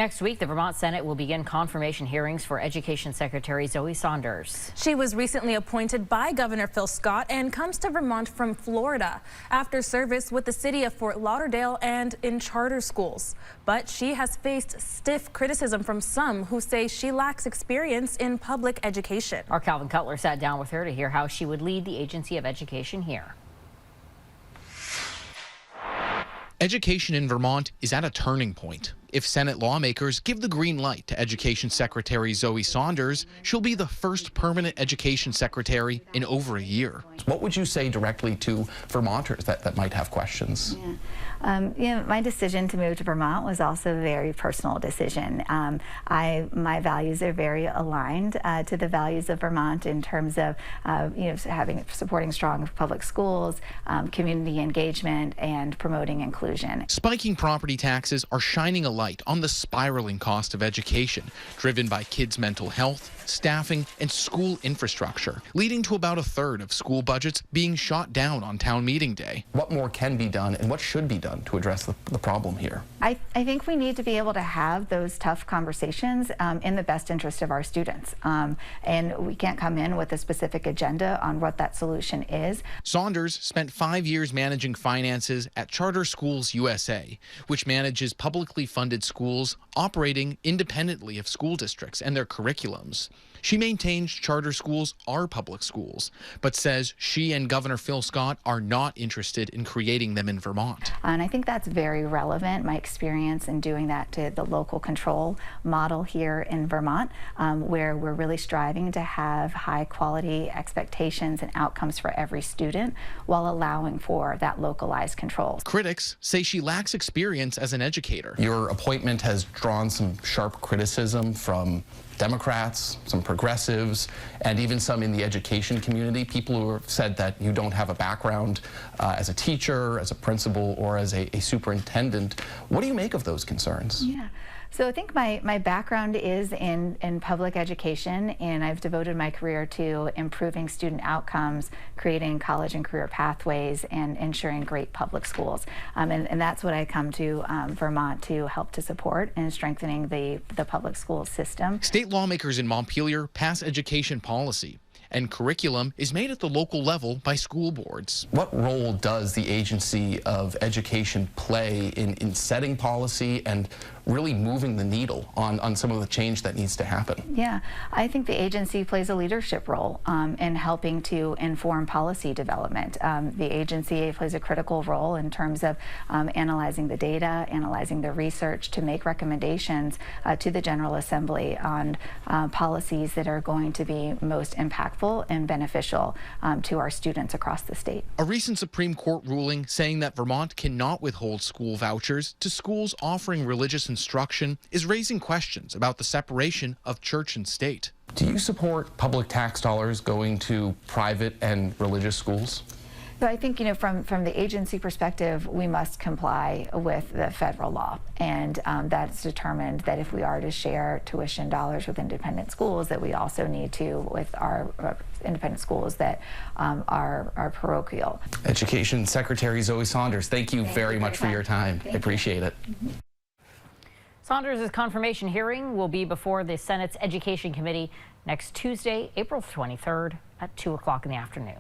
Next week, the Vermont Senate will begin confirmation hearings for Education Secretary Zoe Saunders. She was recently appointed by Governor Phil Scott and comes to Vermont from Florida after service with the city of Fort Lauderdale and in charter schools. But she has faced stiff criticism from some who say she lacks experience in public education. Our Calvin Cutler sat down with her to hear how she would lead the Agency of Education here. Education in Vermont is at a turning point. If Senate lawmakers give the green light to Education Secretary Zoe Saunders, she'll be the first permanent education secretary in over a year. What would you say directly to Vermonters that might have questions? My decision to move to Vermont was also a very personal decision. My values are very aligned to the values of Vermont in terms of supporting strong public schools, community engagement, and promoting inclusion. Spiking property taxes are shining a light on the spiraling cost of education, driven by kids' mental health, staffing, and school infrastructure, leading to about a third of school budgets being shot down on town meeting day. What more can be done and what should be done to address the problem here? I think we need to be able to have those tough conversations in the best interest of our students. And we can't come in with a specific agenda on what that solution is. Saunders spent 5 years managing finances at Charter Schools USA, which manages publicly funded schools operating independently of school districts and their curriculums. She maintains charter schools are public schools, but says she and Governor Phil Scott are not interested in creating them in Vermont. And I think that's very relevant, my experience in doing that to the local control model here in Vermont, where we're really striving to have high quality expectations and outcomes for every student while allowing for that localized control. Critics say she lacks experience as an educator. Your appointment has drawn some sharp criticism from Democrats, some progressives, and even some in the education community, people who have said that you don't have a background as a teacher, as a principal, or as a superintendent. What do you make of those concerns? Yeah. So I think my background is in public education, and I've devoted my career to improving student outcomes, creating college and career pathways, and ensuring great public schools. And that's what I come to Vermont to help to support in strengthening the public school system. State lawmakers in Montpelier pass education policy, and curriculum is made at the local level by school boards. What role does the Agency of Education play in setting policy and really moving the needle on some of the change that needs to happen? Yeah, I think the agency plays a leadership role in helping to inform policy development. The agency plays a critical role in terms of analyzing the data, analyzing the research to make recommendations to the General Assembly on policies that are going to be most impactful and beneficial to our students across the state. A recent Supreme Court ruling saying that Vermont cannot withhold school vouchers to schools offering religious instruction is raising questions about the separation of church and state. Do you support public tax dollars going to private and religious schools? So I think, from the agency perspective, we must comply with the federal law, and that's determined that if we are to share tuition dollars with independent schools, that we also need to with our independent schools that are parochial. Education Secretary Zoe Saunders, thank you very much for your time. I appreciate it. Saunders' confirmation hearing will be before the Senate's Education Committee next Tuesday, April 23rd at 2 o'clock in the afternoon.